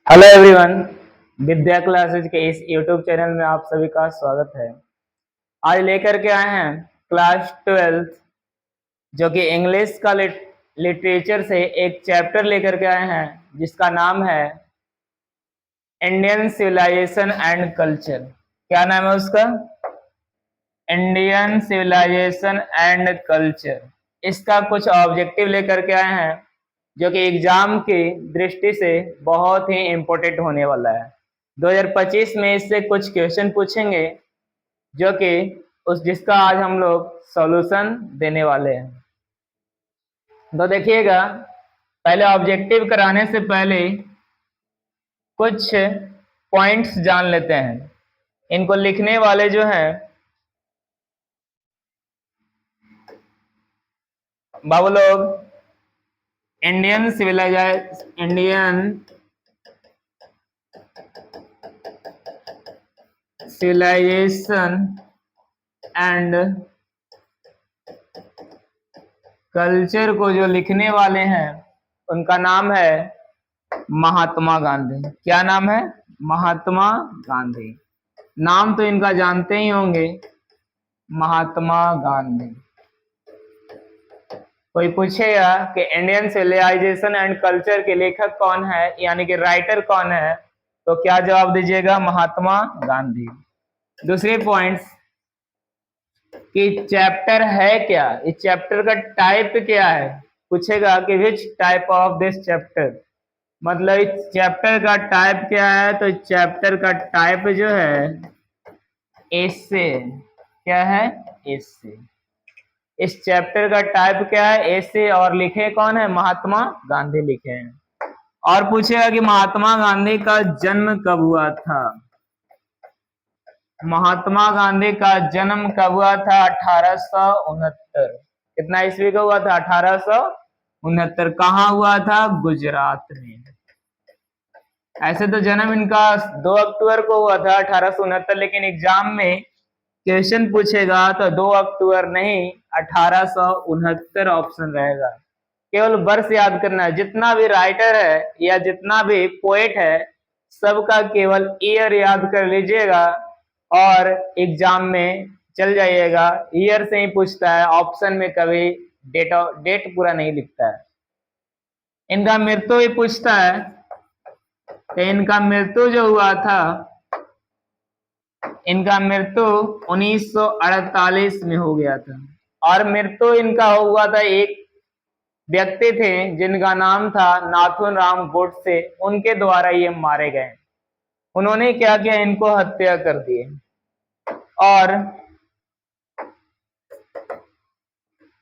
Hello everyone, विद्या classes के इस YouTube channel में आप सभी का स्वागत है। आज लेकर के आए हैं क्लास 12 जो कि इंग्लिश का लिटरेचर से एक चैप्टर लेकर के आए हैं जिसका नाम है इंडियन सिविलाइजेशन एंड कल्चर। क्या नाम है उसका? Indian civilisation and culture. इसका कुछ ऑब्जेक्टिव लेकर के आए हैं जो कि एग्जाम की दृष्टि से बहुत ही इम्पोर्टेंट होने वाला है। 2025 में इससे कुछ क्वेश्चन पूछेंगे जो कि जिसका आज हम लोग सॉल्यूशन देने वाले हैं। तो देखिएगा, पहले ऑब्जेक्टिव कराने से पहले कुछ पॉइंट्स जान लेते हैं। इनको लिखने वाले जो हैं बाबू लोग, इंडियन सिविलाइजेशन एंड कल्चर को जो लिखने वाले हैं उनका नाम है महात्मा गांधी। क्या नाम है? महात्मा गांधी। नाम तो इनका जानते ही होंगे, महात्मा गांधी। कोई पूछेगा कि इंडियन सिविलाइजेशन एंड कल्चर के लेखक कौन है, यानी कि राइटर कौन है, तो क्या जवाब दीजिएगा? महात्मा गांधी। दूसरे पॉइंट्स कि चैप्टर है क्या, इस चैप्टर का टाइप क्या है। पूछेगा कि which type of this chapter, मतलब इस चैप्टर का टाइप क्या है। तो चैप्टर का टाइप जो है एसे। क्या है? एसे। इस चैप्टर का टाइप क्या है? एसे। और लिखे कौन है? महात्मा गांधी लिखे हैं। और पूछेगा कि महात्मा गांधी का जन्म कब हुआ था। महात्मा गांधी का जन्म कब हुआ था? 1869। कितना ईस्वी को हुआ था? 1869। कहाँ हुआ था? गुजरात में। ऐसे तो जन्म इनका 2 अक्टूबर को हुआ था 1869, लेकिन एग्जाम में क्वेश्चन पूछेगा तो 2 अक्टूबर नहीं 1869 ऑप्शन रहेगा। केवल वर्ष याद करना है। जितना भी राइटर है या जितना भी पोएट है सबका केवल ईयर याद कर लीजिएगा और एग्जाम में चल जाइएगा। ईयर से ही पूछता है, ऑप्शन में कभी डेट पूरा नहीं लिखता है। इनका मृत्यु ही पूछता है तो इनका मृत्यु जो हुआ था, इनका मृत्यु 1948 में हो गया था। और मृत्यु इनका हुआ था, एक व्यक्ति थे जिनका नाम था नाथूराम गोडसे, उनके द्वारा ये मारे गए। उन्होंने क्या किया? इनको हत्या कर दिए और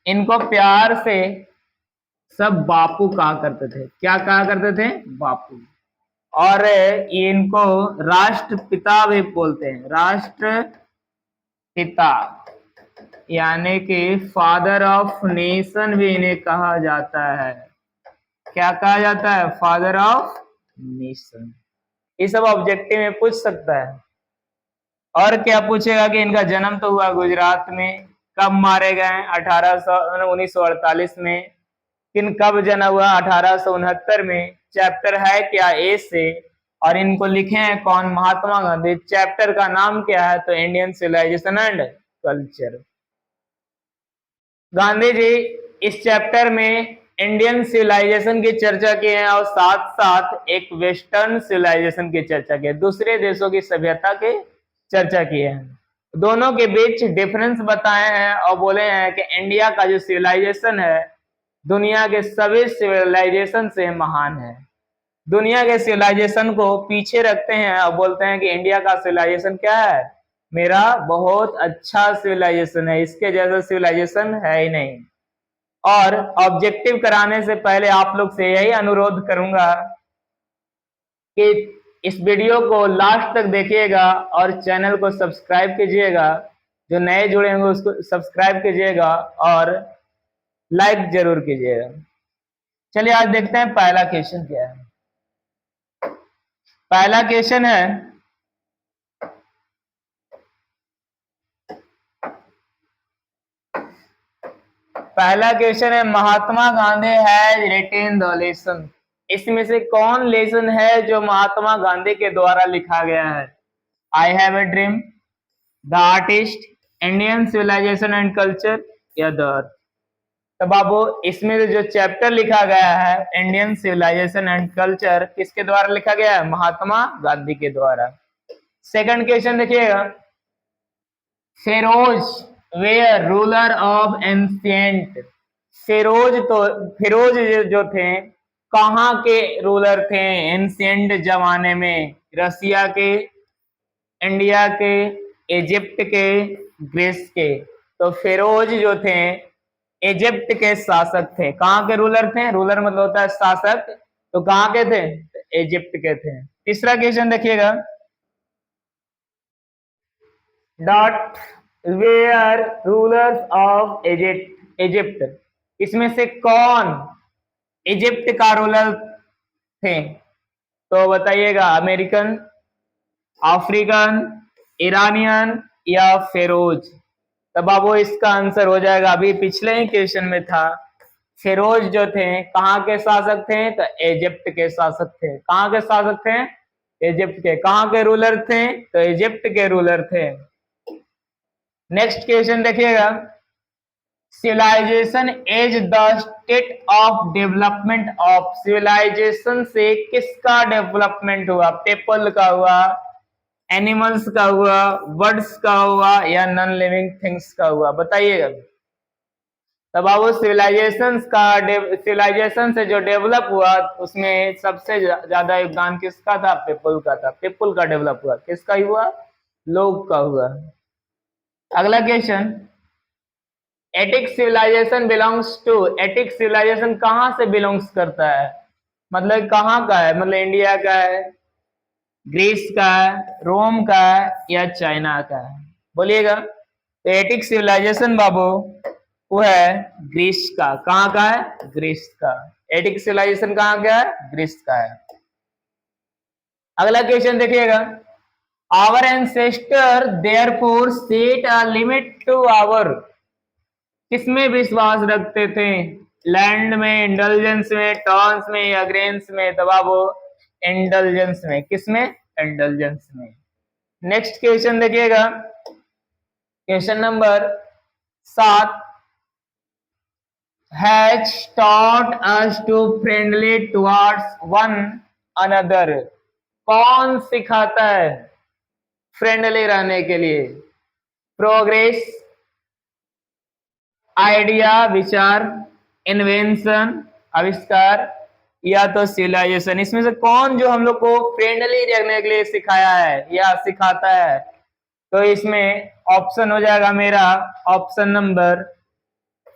इनको प्यार से सब बापू कहा करते थे। क्या कहा करते थे? बापू। और इनको राष्ट्रपिता भी बोलते हैं। राष्ट्रपिता यानी कि फादर ऑफ नेशन भी इन्हें कहा जाता है। क्या कहा जाता है? Father of nation. ये सब ऑब्जेक्टिव में पूछ सकता है। और क्या पूछेगा कि इनका जन्म तो हुआ गुजरात में, कब मारे गए? 1948 में। किन कब जन्म हुआ? 1869 में। चैप्टर है क्या? ए से। और इनको लिखे हैं कौन? महात्मा गांधी। चैप्टर का नाम क्या है? तो Indian civilisation and culture. Gandhi ji इस चैप्टर में इंडियन सिविलाइजेशन की चर्चा की है और साथ साथ एक वेस्टर्न सिविलाइजेशन की चर्चा की है, दूसरे देशों की सभ्यता की चर्चा की है। दोनों के बीच डिफरेंस बताए हैं और बोले हैं कि इंडिया का जो सिविलाइजेशन है दुनिया के सभी सिविलाइजेशन से महान है। दुनिया के सिविलाइजेशन को पीछे रखते हैं और बोलते हैं कि इंडिया का सिविलाइजेशन क्या है? मेरा बहुत अच्छा सिविलाइजेशन है, इसके जैसा सिविलाइजेशन है ही नहीं। और ऑब्जेक्टिव कराने से पहले आप लोग से यही अनुरोध करूंगा कि इस वीडियो को लास्ट तक देखिएगा और चैनल को सब्सक्राइब कीजिएगा। जो नए जुड़े होंगे उसको सब्सक्राइब कीजिएगा और लाइक जरूर कीजिएगा। चलिए आज देखते हैं पहला क्वेश्चन क्या है। पहला क्वेश्चन है, Mahatma Gandhi has written the lesson. इसमें से कौन लेसन है जो महात्मा गांधी के द्वारा लिखा गया है? I have a dream, the artist, Indian civilisation and culture या द अर्थ। तो बाबू इसमें जो चैप्टर लिखा गया है इंडियन सिविलाइजेशन एंड कल्चर किसके द्वारा लिखा गया है? महात्मा गांधी के द्वारा। सेकंड क्वेश्चन देखिएगा, pharaohs were ruler of ancient. Pharaohs जो थे कहाँ के रूलर थे एंशिएंट जमाने में? रसिया के, इंडिया के, इजिप्ट के, ग्रीस के। तो फिरोज जो थे इजिप्ट के शासक थे। कहाँ के रूलर थे? रूलर मतलब होता है शासक, तो कहाँ के थे? इजिप्ट के थे। तीसरा क्वेश्चन देखिएगा, डॉट वेयर रूलर्स ऑफ इजिप्ट। इसमें से कौन इजिप्ट का रूलर थे? तो बताइएगा, अमेरिकन, अफ्रीकन, ईरानियन या फेरोज। तब बाबू इसका आंसर हो जाएगा, अभी पिछले ही क्वेश्चन में था, फिरोज जो थे कहाँ के शासक थे? तो इजिप्ट के शासक थे। कहाँ के शासक थे? इजिप्ट के। कहाँ के रूलर थे? तो इजिप्ट के रूलर थे। नेक्स्ट क्वेश्चन देखिएगा, civilization is the state of development of. Civilization से किसका डेवलपमेंट हुआ? पीपल का हुआ, एनिमल्स का हुआ, बर्ड्स का हुआ या नॉन लिविंग थिंग्स का हुआ? बताइएगा। तब बाबू सिविलाइजेशन से जो डेवलप हुआ उसमें सबसे ज्यादा योगदान किसका था? पीपल का था। पीपल का डेवलप हुआ, किसका हुआ? लोग का हुआ। अगला question, Attic civilization belongs to. Attic civilization कहाँ से बिलोंग्स करता है? मतलब कहाँ का है? मतलब इंडिया का है, ग्रीस का है, रोम का है या चाइना का है? बोलिएगा। तो एटिक सिविलाइजेशन बाबू वो है ग्रीस का। कहाँ का है? ग्रीस का। एटिक सिविलाइजेशन कहाँ का है? ग्रीस का है। अगला क्वेश्चन देखिएगा, our ancestor therefore set a limit to our. किसमें विश्वास रखते थे? लैंड में, इंडल्जेंस में, टर्न्स में या ग्रेन्स में? तो बाबू इंडल्जेंस में। किसमें? इंडल्जेंस में। नेक्स्ट क्वेश्चन देखिएगा, question number 7, has taught us to friendly towards one another। कौन सिखाता है फ्रेंडली रहने के लिए? प्रोग्रेस, आइडिया विचार, इन्वेंशन आविष्कार या तो सिविलाइजेशन। इसमें से कौन जो हम लोग को फ्रेंडली रहने के लिए सिखाया है या सिखाता है? तो इसमें ऑप्शन हो जाएगा मेरा ऑप्शन नंबर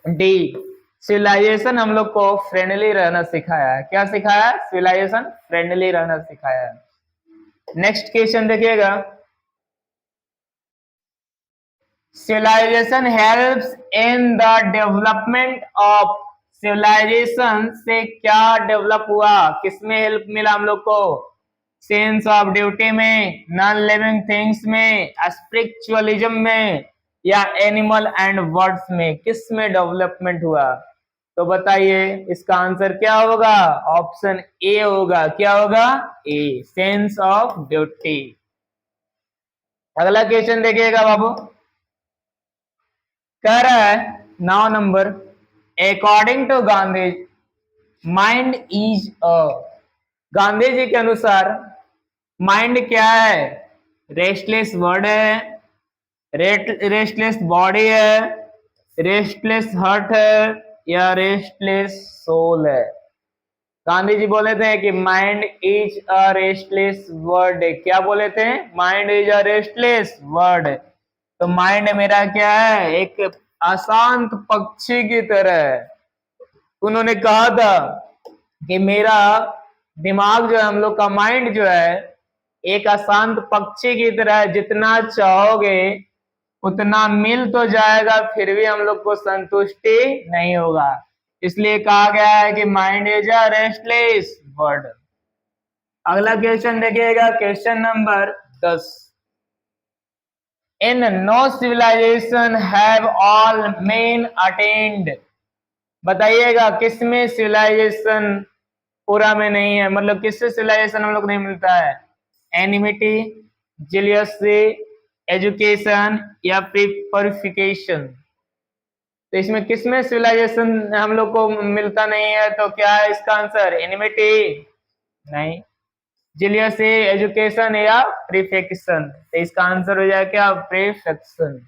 डी, सिविलाइजेशन हम लोग को फ्रेंडली रहना सिखाया है। क्या सिखाया है? सिविलाइजेशन फ्रेंडली रहना सिखाया है। नेक्स्ट क्वेश्चन देखिएगा, civilization helps in the development of. Civilization से क्या डेवलप हुआ? किसमें हेल्प मिला हम लोग को? सेंस ऑफ ड्यूटी में, नॉन लिविंग थिंग्स में, स्पिरिचुअलिज्म में या एनिमल एंड बर्ड्स में? किस में डेवलपमेंट हुआ? तो बताइए इसका आंसर क्या होगा? ऑप्शन ए होगा। क्या होगा? A, sense of duty. अगला क्वेश्चन देखिएगा बाबू, कह रहा है 9 number, according to Gandhi mind is a. Gandhi ji के अनुसार माइंड क्या है? रेस्टलेस वर्ड है, रेस्टलेस बॉडी है, रेस्टलेस हार्ट है या रेस्टलेस सोल है? गांधी जी बोले थे कि mind is a restless word. क्या बोले थे? Mind is a restless word. तो माइंड मेरा क्या है? एक अशांत पक्षी की तरह है। उन्होंने कहा था कि मेरा दिमाग जो है, हम लोग का माइंड जो है एक अशांत पक्षी की तरह है, जितना चाहोगे उतना मिल तो जाएगा फिर भी हम लोग को संतुष्टि नहीं होगा। इसलिए कहा गया है कि mind is a restless word. अगला क्वेश्चन देखिएगा, question number 10, in no civilization have all men attend. बताइएगा किसमें सिविलाइजेशन पूरा में नहीं है, मतलब किससे सिविलाइजेशन हम लोग नहीं मिलता है? एनिमिटी, जेलियसी, एजुकेशन या प्रिपरिफिकेशन। तो इसमें किसमें सिविलाइजेशन हम लोग को मिलता नहीं है? तो क्या है इसका आंसर? एनिमिटी नहीं, जेलियसी, एजुकेशन या प्रिफेक्शन। तो इसका आंसर हो जाएगा क्या? प्रिफेक्शन।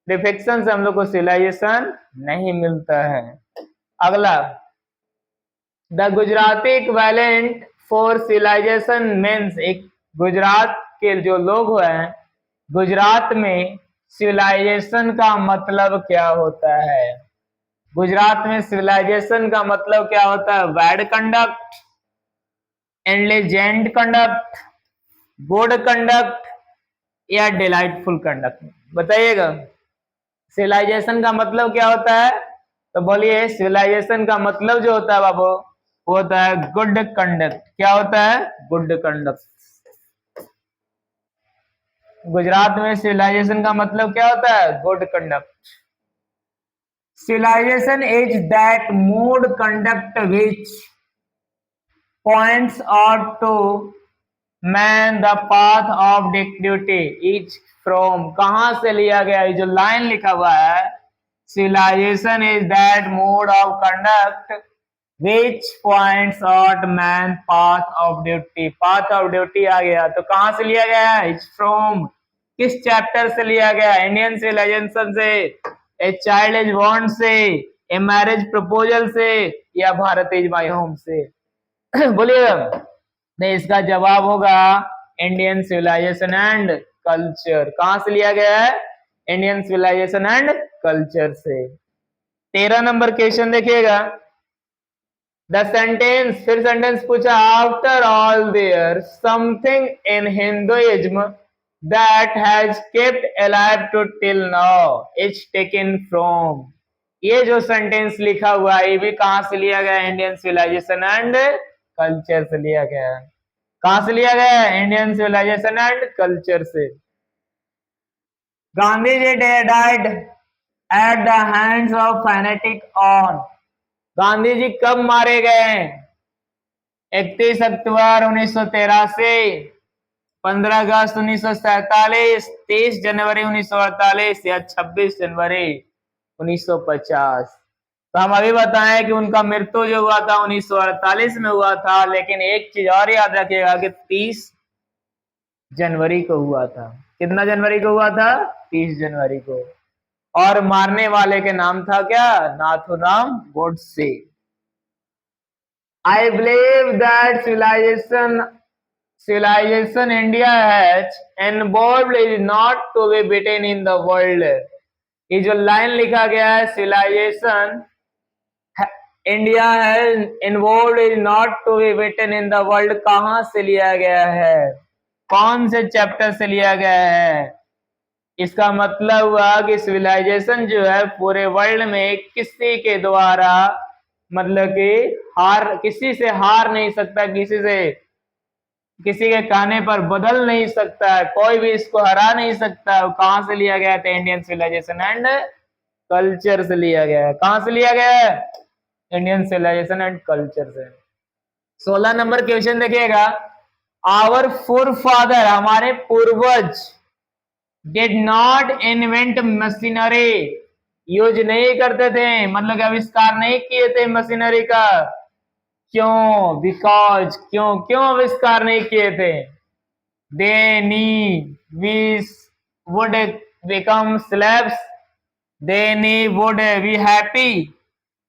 प्रिफेक्शन से हम लोग को सिविलाइजेशन नहीं मिलता है। अगला, the Gujarati equivalent for civilization means, एक गुजरात के जो लोग हैं, गुजरात में सिविलाइजेशन का मतलब क्या होता है? गुजरात में सिविलाइजेशन का मतलब क्या होता है? Bad conduct, intelligent conduct, good conduct या डिलाइटफुल कंडक्ट? बताइएगा, सिविलाइजेशन का मतलब क्या होता है? तो बोलिए, सिविलाइजेशन का मतलब जो होता है बाबू, वो होता है गुड कंडक्ट। क्या होता है? Good conduct. गुजरात में सिविलाइजेशन का मतलब क्या होता है? Good conduct. Civilization is that mode conduct which points out to man the path of डिक्टिविटी इज फ्रॉम। कहां से लिया गया? ये जो लाइन लिखा हुआ है, civilization is that mode of conduct which points out man path of duty। path of duty आ गया, तो कहां से लिया गया है? It's from, किस चैप्टर से लिया गया? इंडियन सिविलाइजेशन से, ए चाइल्ड इज बॉर्न से, ए मैरिज प्रपोजल से या भारत इज माई होम से? बोलिएगा। नहीं, इसका जवाब होगा इंडियन सिविलाइजेशन एंड कल्चर। कहां से लिया गया है? इंडियन सिविलाइजेशन एंड कल्चर से। 13 नंबर क्वेश्चन देखिएगा, द सेंटेंस, फिर सेंटेंस पूछा, after all there something in Hinduism that has kept alive to till now is taken from. ये जो सेंटेंस लिखा हुआ है, ये भी कहां से लिया गया? इंडियन सिविलाइजेशन एंड कल्चर से लिया गया है। कहां से लिया गया है? इंडियन सिविलाइजेशन एंड कल्चर से। Gandhi ji died at the hands of fanatic on. Gandhi ji कब मारे गए? 31 अक्टूबर 1983, 15 अगस्त 1947, 30 जनवरी 1948 या 26 जनवरी 1950। तो हम अभी बताएं कि उनका मृत्यु जो हुआ था 1948 में हुआ था, लेकिन एक चीज और याद रखिएगा कि 30 जनवरी को हुआ था। कितना जनवरी को हुआ था? 30 जनवरी को। और मारने वाले के नाम था क्या? Nathuram Godse. I believe that civilization India has involved is not to be beaten in the world। ये जो लाइन लिखा गया है, civilization इंडिया है involve is not to be beaten in the world, कहां से लिया गया है? कौन से चैप्टर से लिया गया है? इसका मतलब हुआ कि सिविलाइजेशन जो है पूरे वर्ल्ड में किसी के द्वारा, मतलब कि किसी से हार नहीं सकता, किसी के कहने पर बदल नहीं सकता है, कोई भी इसको हरा नहीं सकता है। कहां से लिया गया था? इंडियन सिविलाइजेशन एंड कल्चर से लिया गया है। कहां से लिया गया है? इंडियन सिविलाइजेशन एंड कल्चर से। 16 नंबर क्वेश्चन देखिएगा, आवर फोरफादर, हमारे पूर्वज, did not invent machinery, use नहीं करते थे, मतलब कि आविष्कार नहीं किए थे मशीनरी का। क्यों? बिकॉज, क्यों आविष्कार नहीं किए थे? They knew we would become slaves, they knew would be happy,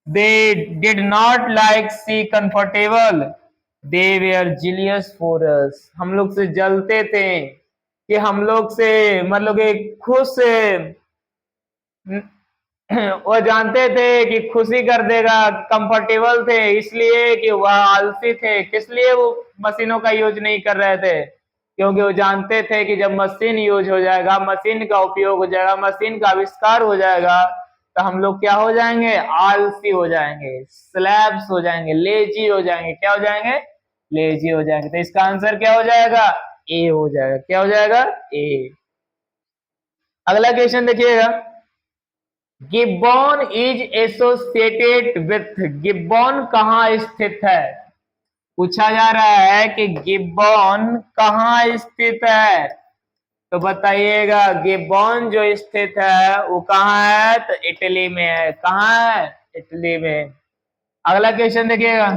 they did not like see comfortable, they were jealous for us. हम लोग से जलते थे कि हम लोग से, मतलब कि खुश, वो जानते थे कि खुशी कर देगा, कंफर्टेबल थे इसलिए कि वह आलसी थे। किस लिए वो मशीनों का यूज नहीं कर रहे थे? क्योंकि वो जानते थे कि जब मशीन यूज हो जाएगा, मशीन का उपयोग हो जाएगा, मशीन का आविष्कार हो जाएगा, तो हम लोग क्या हो जाएंगे? आलसी हो जाएंगे, स्लैब्स हो जाएंगे, लेजी हो जाएंगे। क्या हो जाएंगे? लेजी हो जाएंगे। तो इसका आंसर क्या हो जाएगा? ए हो जाएगा। क्या हो जाएगा? ए। अगला क्वेश्चन देखिएगा, Gibbon is associated with, Gibbon कहां स्थित है? पूछा जा रहा है कि गिब्बॉन कहाँ स्थित है, तो बताइएगा गिब्बॉन जो स्थित है वो कहाँ है, तो इटली में है। कहाँ है, इटली में। अगला क्वेश्चन देखिएगा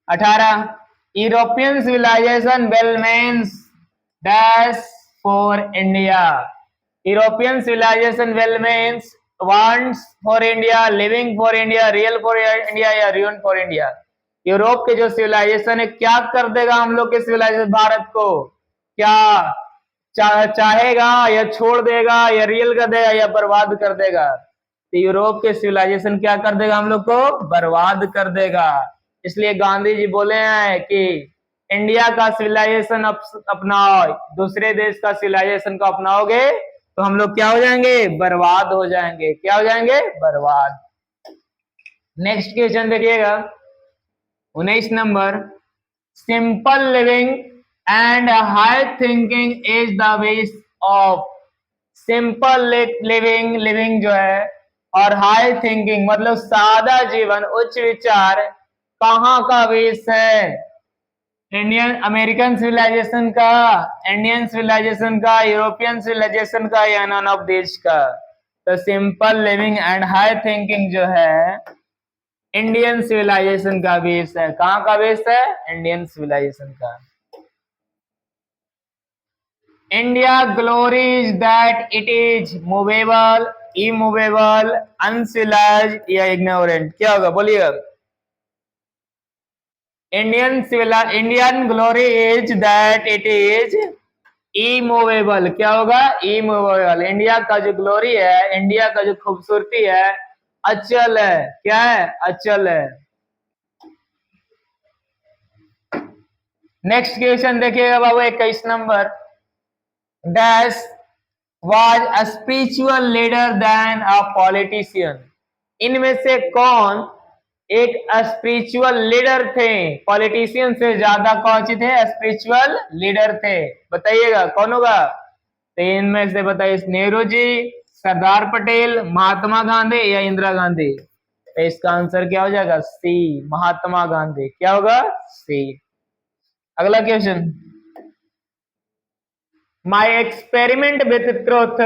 18, European civilization well means dash for India. European civilization well means wants for India, living for India, real for India या रियन फॉर इंडिया। यूरोप के जो सिविलाइजेशन है क्या कर देगा हम लोग के सिविलाइजेशन भारत को, क्या चाहेगा या छोड़ देगा या रियल कर देगा या बर्बाद कर देगा। तो यूरोप के सिविलाइजेशन क्या कर देगा, हम लोग को बर्बाद कर देगा। इसलिए गांधी जी बोले हैं कि इंडिया का सिविलाइजेशन अपनाओ, दूसरे देश का सिविलाइजेशन को अपनाओगे तो हम लोग क्या हो जाएंगे, बर्बाद हो जाएंगे। क्या हो जाएंगे, बर्बाद। नेक्स्ट क्वेश्चन देखिएगा 19 number, simple living and high thinking is the base of. Simple living, living जो है, और हाई थिंकिंग मतलब सादा जीवन, उच्च विचार कहाँ का बेस है, इंडियन अमेरिकन सिविलाइजेशन का, इंडियन सिविलाइजेशन का, यूरोपियन सिविलाइजेशन का या नॉन ऑफ देश का। तो simple living and high thinking जो है इंडियन सिविलाइजेशन का बेस है। कहाँ का बेस है, इंडियन सिविलाइजेशन का। India glory is that it is movable, immovable, अनसिलाइज या इग्नोरेंट। क्या होगा, बोलिएगा। Indian glory is that it is immovable. क्या होगा, इमूवेबल। इंडिया का जो ग्लोरी है, इंडिया का जो खूबसूरती है, अचल है। क्या है, अचल है। नेक्स्ट क्वेश्चन देखिएगा बाबू 21 number, dash was a spiritual leader than a politician. इनमें से कौन एक स्पिरिचुअल लीडर थे, पॉलिटिशियन से ज्यादा कौन सी थे, स्पिरिचुअल लीडर थे, बताइएगा कौन होगा। तो इनमें से बताइए, नेहरू जी, सरदार पटेल, महात्मा गांधी या इंदिरा गांधी। तो इसका आंसर क्या हो जाएगा, सी, महात्मा गांधी। क्या होगा, सी। अगला question, my experiment with truth,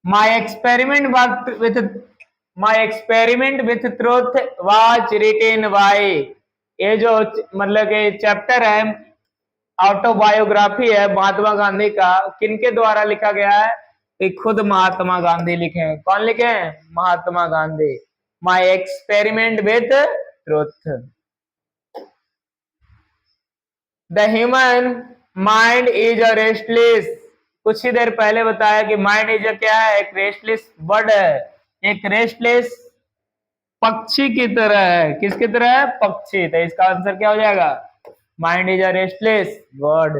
my experiment with my experiment with truth was written by. ये जो मतलब कि चैप्टर है, ऑटोबायोग्राफी है महात्मा गांधी का, किनके द्वारा लिखा गया है, कि खुद महात्मा गांधी लिखे हैं। कौन लिखे हैं, Mahatma Gandhi. My experiment with truth. The human mind is a restless. कुछ ही देर पहले बताया कि माइंड इज क्या है, एक रेस्टलेस बर्ड है, एक रेस्टलेस पक्षी की तरह है। किसकी तरह है, पक्षी। तो इसका आंसर क्या हो जाएगा, mind is a restless bird.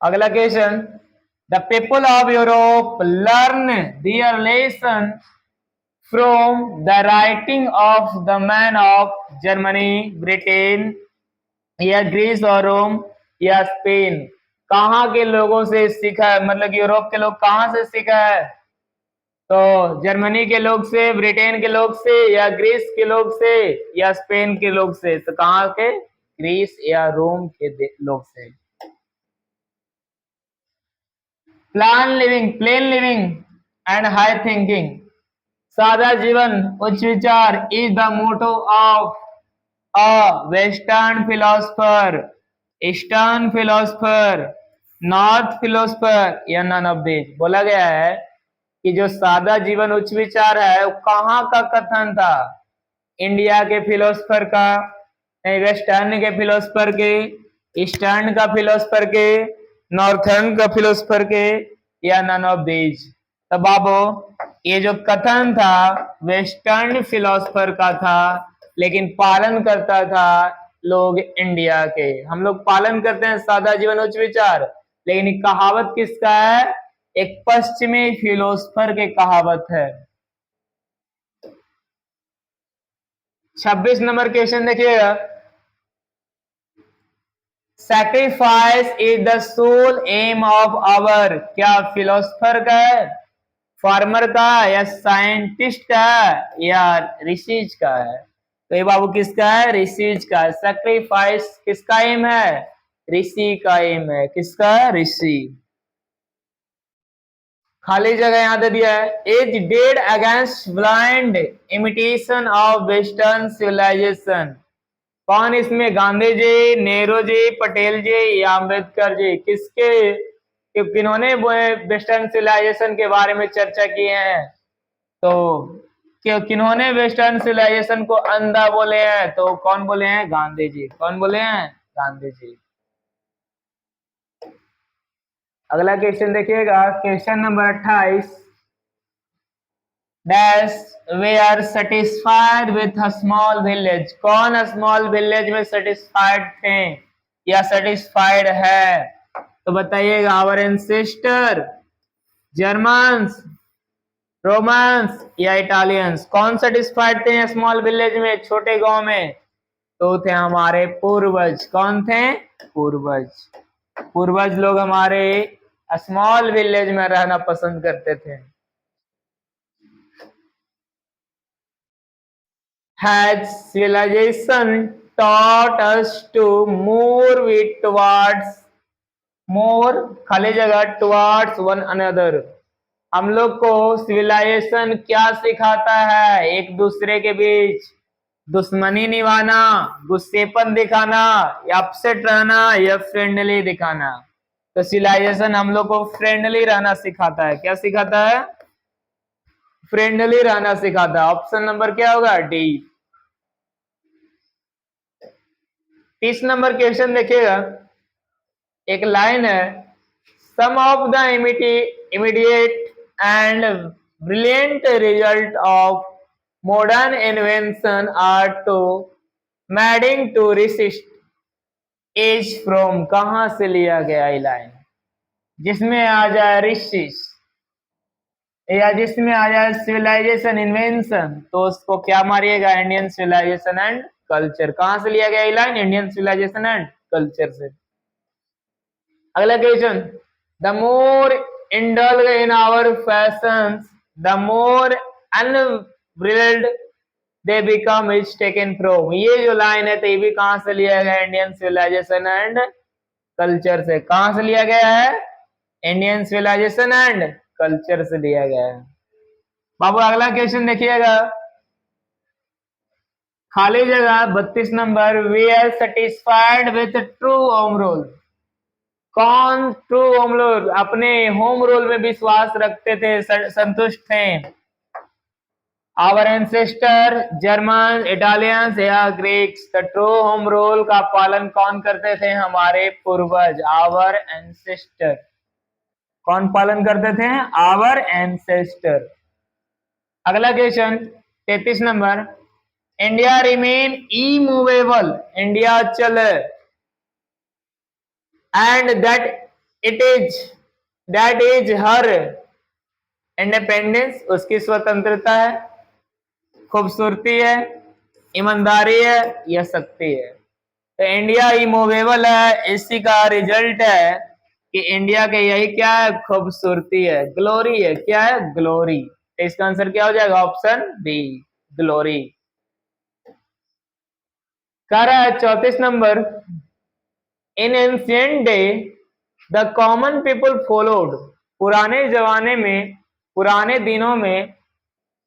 अगला question, the people of Europe learn their lesson from the writing of the man of Germany, Britain या ग्रीस और रोम या स्पेन। कहाँ के लोगों से सीखा है, मतलब यूरोप के लोग कहाँ से सीखा है, तो जर्मनी के लोग से, ब्रिटेन के लोग से या ग्रीस के लोग से या स्पेन के लोग से। तो कहाँ के, ग्रीस या रोम के लोग से। Plain living and high thinking, सादा जीवन, उच्च विचार is the motto of a western philosopher, eastern philosopher, north philosopher या नन ऑफ दिस। बोला गया है कि जो सादा जीवन उच्च विचार है वो कहाँ का कथन था, इंडिया के फिलोसफर का, वेस्टर्न के फिलोसफर के, ईस्टर्न का फिलोसफर के, नॉर्थर्न का फिलोसफर के या नन ऑफ दीज। तब बाबू ये जो कथन था वेस्टर्न फिलोसफर का था, लेकिन पालन करता था लोग इंडिया के। हम लोग पालन करते हैं सादा जीवन उच्च विचार, लेकिन कहावत किसका है, एक पश्चिमी फिलोसफर की कहावत है। 26 नंबर क्वेश्चन देखिएगा, sacrifice is the soul aim of our. क्या फिलोसफर का है, फार्मर का या साइंटिस्ट का या ऋषिज का है? तो ये बाबू किसका है? ऋषिज का। सैक्रिफाइस किसका एम है? ऋषि का एम है। किसका? ऋषि। खाली जगह यहां दे दिया है, as dead against blind imitation of western civilization. कौन इसमें? गांधी जी, नेहरू जी, पटेल जी या अम्बेडकर जी? किन्होंने वेस्टर्न सिविलाइजेशन के बारे में चर्चा की है? तो किन्होंने वेस्टर्न सिविलाइजेशन को अंधा बोले हैं? तो कौन बोले हैं? गांधी जी। कौन बोले हैं? गांधी जी। अगला क्वेश्चन देखिएगा, question number 28। Dash we are satisfied with a small village. कौन स्मॉल विलेज में सेटिस्फाइड थे या सेटिस्फाइड है? तो बताइएगा। आवर एंसेस्टर, जर्मन्स, रोमन्स या इटालियंस? कौन सेटिस्फाइड थे स्मॉल विलेज में, छोटे गांव में? तो थे हमारे पूर्वज। कौन थे? पूर्वज। पूर्वज लोग हमारे स्मॉल विलेज में रहना पसंद करते थे। Has civilization taught us to move it towards more खाली जगह towards one another? हम लोग को सिविलाइजेशन क्या सिखाता है? एक दूसरे के बीच दुश्मनी निभाना, गुस्सेपन दिखाना, या अपसेट रहना, या फ्रेंडली दिखाना? तो सिविलाइजेशन हम लोग को फ्रेंडली रहना सिखाता है। क्या सिखाता है? फ्रेंडली रहना सिखाता है। ऑप्शन नंबर क्या होगा? डी। 30 नंबर क्वेश्चन देखिएगा, एक लाइन है, some of the immediate and brilliant result of modern invention are too maddening to resist as from. कहां से लिया गया ये लाइन? जिसमें आ जाए रिसिस्ट या जिसमें आ जाए सिविलाइजेशन इन्वेंशन, तो उसको क्या मारिएगा? Indian civilisation and culture. कहां से लिया गया ये line? Indian civilisation and culture से। अगला question, the more indulge in our fashions the more unbridled they become is taken from. ये जो लाइन है तो ये भी कहां से लिया गया? इंडियन सिविलाइजेशन एंड कल्चर से। कहां से लिया गया है? इंडियन सिविलाइजेशन एंड कल्चर से लिया गया है। बाबू अगला क्वेश्चन देखिएगा, खाली जगह 32 number, we are satisfied with true home rule. कौन ट्रू होम रूल? अपने होम रूल में विश्वास रखते थे, संतुष्ट थे? आवर एंसेस्टर, जर्मन, इटालियंस या Greeks? The true home rule का पालन कौन करते थे? हमारे पूर्वज, आवर एंसेस्टर। कौन पालन करते थे? Our ancestor. अगला question 33 number, India remain immovable. India चले and that is her independence. उसकी स्वतंत्रता है, खूबसूरती है, ईमानदारी है या शक्ति है? तो इंडिया इमूवेबल है, इसी का रिजल्ट है कि इंडिया के यही क्या है? खूबसूरती है, ग्लोरी है। क्या है? ग्लोरी। तो इसका आंसर क्या हो जाएगा? Option B, glory. कह रहा है 34 number, in ancient day the common people followed. पुराने जमाने में, पुराने दिनों में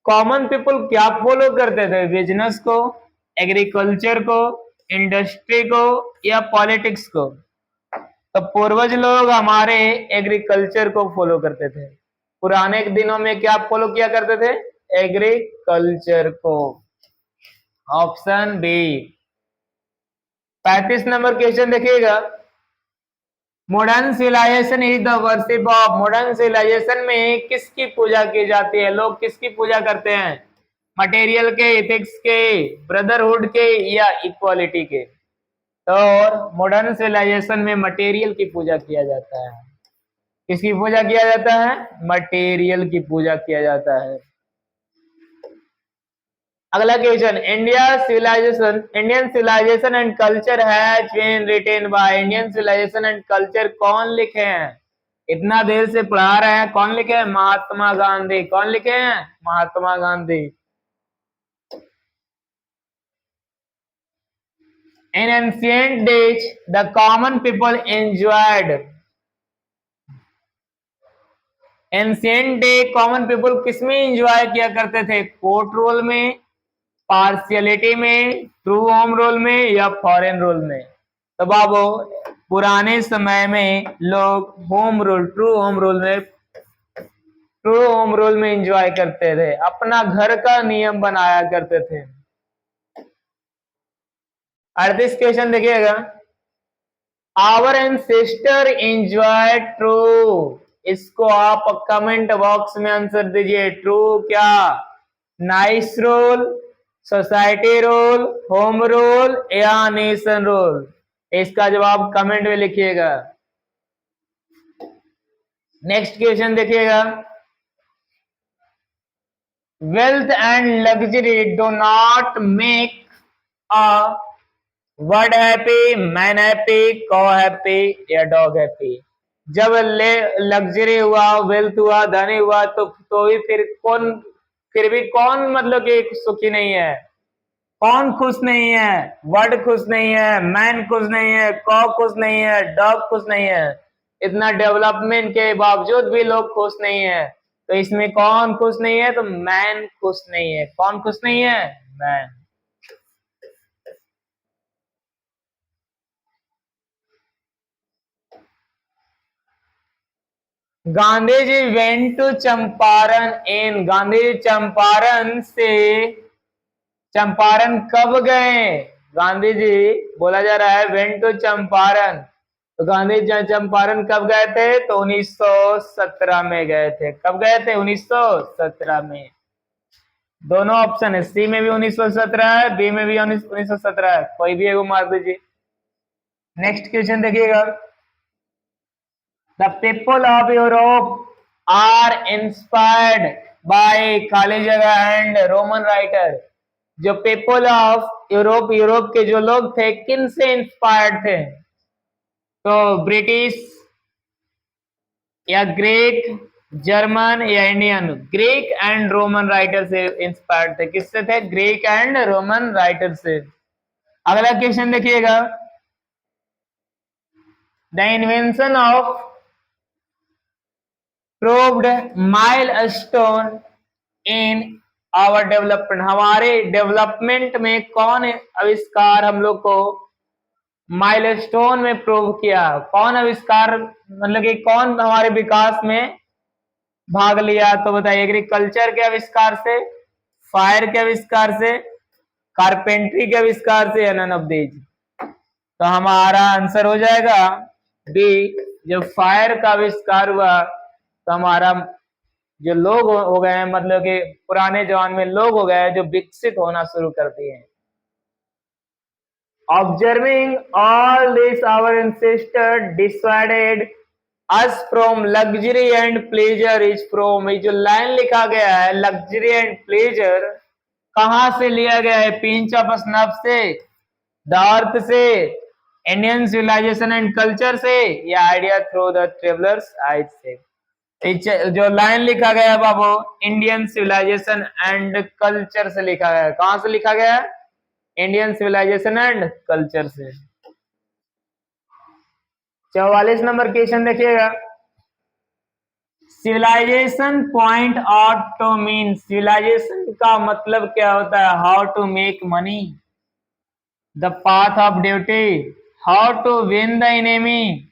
कॉमन पीपल क्या फॉलो करते थे? बिजनेस को, एग्रीकल्चर को, इंडस्ट्री को या पॉलिटिक्स को? तो पूर्वज लोग हमारे एग्रीकल्चर को फॉलो करते थे। पुराने दिनों में क्या फॉलो किया करते थे? एग्रीकल्चर को। Option B. 35 नंबर क्वेश्चन देखिएगा, modern civilization is the worship of. Modern civilization में किसकी पूजा की जाती है? लोग किसकी पूजा करते हैं? मटेरियल के, इथिक्स के, ब्रदरहुड के या इक्वालिटी के? तो मॉडर्न सिविलाइजेशन में मटेरियल की पूजा किया जाता है। किसकी पूजा किया जाता है? मटेरियल की पूजा किया जाता है। अगला question, Indian civilisation and culture has been written by. Indian civilisation and culture कौन लिखे हैं? इतना देर से पढ़ा रहे हैं, कौन लिखे हैं? महात्मा गांधी। कौन लिखे हैं? Mahatma Gandhi. In ancient days the common people enjoyed. Ancient day common people किसमें एंजॉय किया करते थे? कोर्ट रोल में, पार्शियलिटी में, ट्रू होम रोल में, या फॉरेन रोल में? तो बाबू पुराने समय में लोग home rule, true home role में एंजॉय करते थे, अपना घर का नियम बनाया करते थे। 38 क्वेश्चन देखिएगा। आवर एंसेस्टर एंजॉय ट्रू, इसको आप कमेंट बॉक्स में आंसर दीजिए। ट्रू क्या? Nice rule, society rule, home rule, या नेशन रोल? इसका जवाब कमेंट में लिखिएगा। नेक्स्ट क्वेश्चन देखिएगा। Wealth and luxury do not make a world happy, man happy, cow happy, या डॉग हैप्पी? जब लग्जरी हुआ, वेल्थ हुआ, धनी हुआ, तो भी फिर भी कौन मतलब कि सुखी नहीं है? कौन खुश नहीं है? वर्ड खुश नहीं है, मैन खुश नहीं है, कॉ खुश नहीं है, डॉग खुश नहीं है। इतना डेवलपमेंट के बावजूद भी लोग खुश नहीं है। तो इसमें कौन खुश नहीं है? तो मैन खुश नहीं है। कौन खुश नहीं है? Man. Gandhi ji went to Champaran in, Gandhi ji Champaran कब गए? गांधी जी बोला जा रहा है वेंट टू चंपारण, तो गांधी जी चंपारण कब गए थे? तो 1917 में गए थे। कब गए थे? 1917 में। दोनों ऑप्शन है, सी में भी 1917 है, बी में भी 1917 है, कोई भी एगो मार दीजिए। नेक्स्ट क्वेश्चन देखिएगा। The people of Europe are inspired by, खाली जगह, एंड रोमन राइटर। जो पीपल ऑफ यूरोप, यूरोप के जो लोग थे, किन से इंस्पायर्ड थे? तो ब्रिटिश, या ग्रीक, जर्मन, या Indian? Greek and Roman writer से इंस्पायर्ड थे। किससे थे? ग्रीक एंड रोमन राइटर से। अगला क्वेश्चन देखिएगा। The invention of proved milestone in our development, हमारे डेवलपमेंट में कौन आविष्कार हम लोग को माइलस्टोन में प्रूव किया? कौन आविष्कार, मतलब कि कौन हमारे विकास में भाग लिया? तो बताइए, एग्रीकल्चर के आविष्कार से, फायर के आविष्कार से, कारपेंट्री के आविष्कार से, या नन ऑफ दीज? तो हमारा आंसर हो जाएगा बी। जब फायर का आविष्कार हुआ तो हमारा जो लोग हो गए हैं, मतलब कि पुराने जमाने में लोग हो गए जो विकसित होना शुरू कर दिए हैं। Observing all this our ancestor decided us from luxury and pleasure is from, ये जो लाइन लिखा गया है लग्जरी एंड प्लेजर, कहां से लिया गया है? पिंच ऑफ स्नफ से, द अर्थ से, इंडियन सिविलाइजेशन एंड कल्चर से, या idea through the travellers eyes से? जो लाइन लिखा गया है बाबू, इंडियन सिविलाइजेशन एंड कल्चर से लिखा गया है। कहां से लिखा गया है? इंडियन सिविलाइजेशन एंड कल्चर से। 44 नंबर क्वेश्चन देखिएगा। Civilization point out to mean, civilization का मतलब क्या होता है? How to make money, the path of duty, how to win the enemy,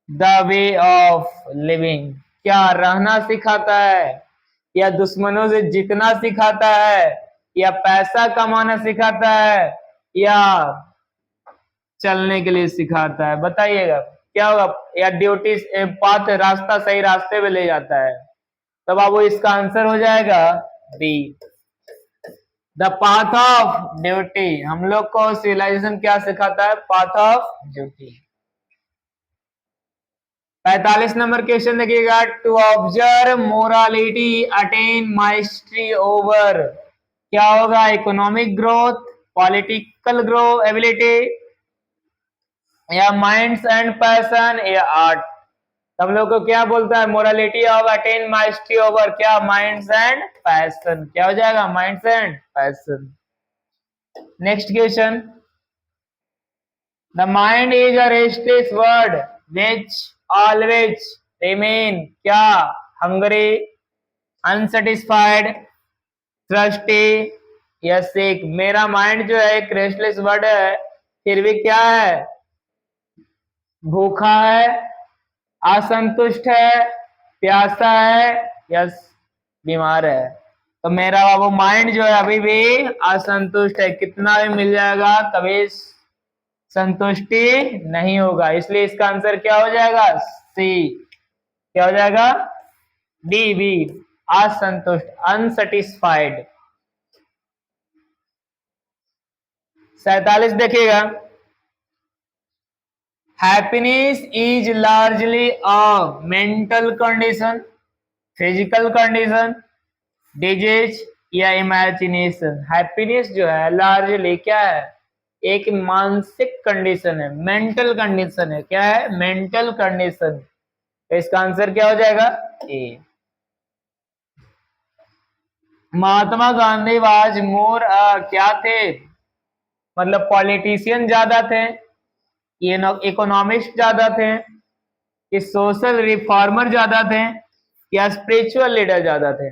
the way of living. क्या रहना सिखाता है, या दुश्मनों से जीतना सिखाता है, या पैसा कमाना सिखाता है, या चलने के लिए सिखाता है? बताइएगा क्या होगा? या ड्यूटी पाथ, रास्ता, सही रास्ते पे ले जाता है? तब बाबू इसका आंसर हो जाएगा B, the path of duty. हम लोग को सिविलाइजेशन क्या सिखाता है? Path of duty. 45 number question देखिएगा। To observe morality attain mastery over, क्या होगा? Economic growth, political grow ability, या माइंड्स एंड पैशन, या आर्ट? हम लोग को क्या बोलता है, morality of attain mastery over क्या, माइंड्स एंड पैशन। क्या हो जाएगा, minds and passion. Next question, the mind is a restless word which always remain क्या, हंग्री, अनसेटिस्फाइड, थ्रस्टी या सिक। मेरा माइंड जो है एक रेस्टलेस वर्ड है, फिर भी क्या है, भूखा है, असंतुष्ट है, प्यासा है या बीमार है। तो मेरा वो माइंड जो है अभी भी असंतुष्ट है, कितना भी मिल जाएगा कभी संतुष्टि नहीं होगा, इसलिए इसका आंसर क्या हो जाएगा, सी। क्या हो जाएगा, डी बी, असंतुष्ट, अनसेटिस्फाइड। 47 देखिएगा, happiness is largely a mental condition, physical condition, disease या इमेजिनेशन। हैप्पीनेस जो है लार्जली क्या है, एक मानसिक कंडीशन है, मेंटल कंडीशन है। क्या है, मेंटल कंडीशन। तो इसका आंसर क्या हो जाएगा, ए। महात्मा गांधी वाज मोर क्या थे, मतलब पॉलिटिशियन ज्यादा थे, ये इकोनॉमिस्ट ज्यादा थे, कि सोशल रिफॉर्मर ज्यादा थे, या स्पिरिचुअल लीडर ज्यादा थे।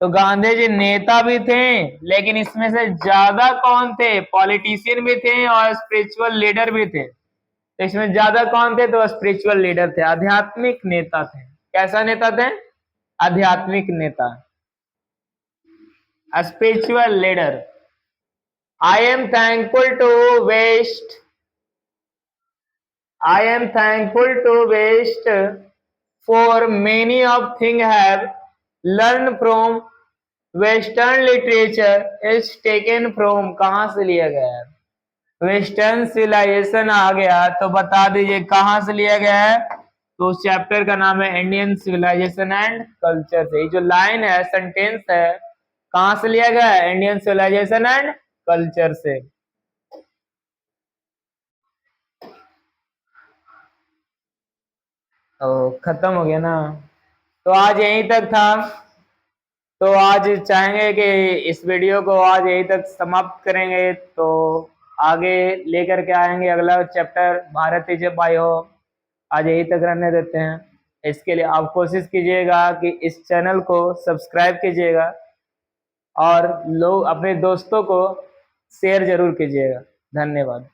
तो गांधी जी नेता भी थे, लेकिन इसमें से ज्यादा कौन थे, पॉलिटिशियन भी थे और स्पिरिचुअल लीडर भी थे। तो इसमें ज्यादा कौन थे, तो स्पिरिचुअल लीडर थे, आध्यात्मिक नेता थे। कैसा नेता थे, आध्यात्मिक नेता, spiritual leader. I am thankful to west, I am thankful to West for many of things have learned from Western literature is taken from, कहाँ से लिया गया है, वेस्टर्न सिविलाइजेशन आ गया, तो बता दीजिए कहाँ से लिया गया है। तो उस चैप्टर का नाम है इंडियन सिविलाइजेशन एंड कल्चर से। जो लाइन है, सेंटेंस है, कहाँ से लिया गया है, इंडियन सिविलाइजेशन एंड कल्चर से। तो खत्म हो गया ना, तो आज यहीं तक था। तो आज चाहेंगे कि इस वीडियो को आज यहीं तक समाप्त करेंगे, तो आगे लेकर के आएंगे अगला chapter, Bharat is a bio. आज यहीं तक रहने देते हैं। इसके लिए आप कोशिश कीजिएगा कि इस चैनल को सब्सक्राइब कीजिएगा और लोग अपने दोस्तों को शेयर जरूर कीजिएगा। धन्यवाद।